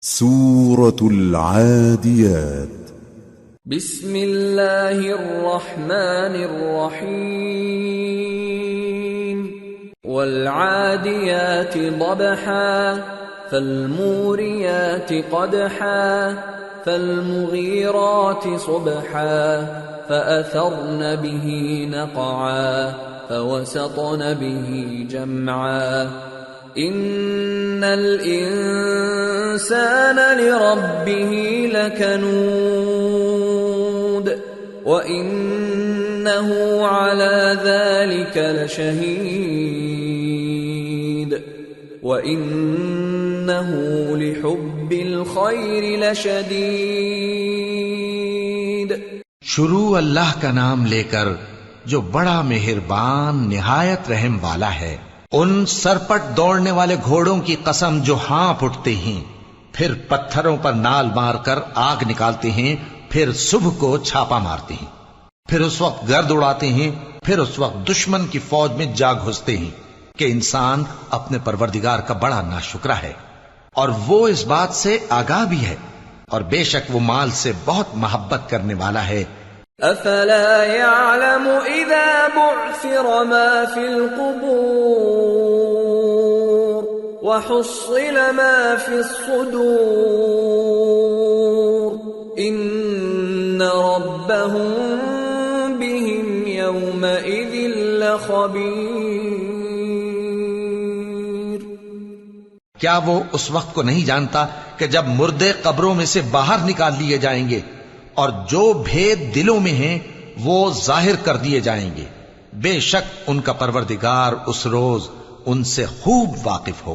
سورة العاديات. بسم الله الرحمن الرحيم. والعاديات ضبحا فالموريات قدحا فالمغيرات صبحا فأثرن به نقعا فوسطن به جمعا إن الإنسان لربه لكنود وإنه على ذلك لشهيد وإنه لحب الخير لشديد. شروع اللہ کا نام لے کر جو بڑا مہربان نہایت رحم والا ہے. ان سرپٹ دوڑنے والے گھوڑوں کی قسم جو ہانپ اٹھتے ہیں، پھر پتھروں پر نال مار کر آگ نکالتے ہیں، پھر صبح کو چھاپا مارتے ہیں، پھر اس وقت گرد اڑاتے ہیں، پھر اس وقت دشمن کی فوج میں جا گھستے ہیں کہ انسان اپنے پروردگار کا بڑا ناشکرا ہے اور وہ اس بات سے آگاہ بھی ہے، اور بے شک وہ مال سے بہت محبت کرنے والا ہے. افلا يعلم اذا بعثر ما في القبور وحصل ما في الصدور ان ربهم بهم يومئذ لخبير. کیا وہ اس وقت کو نہیں جانتا کہ جب مردے قبروں میں سے باہر نکال لیے جائیں گے اور جو بھید دلوں میں ہیں وہ ظاہر کر دیے جائیں گے؟ بے شک ان کا پروردگار اس روز ان سے خوب واقف ہوگا.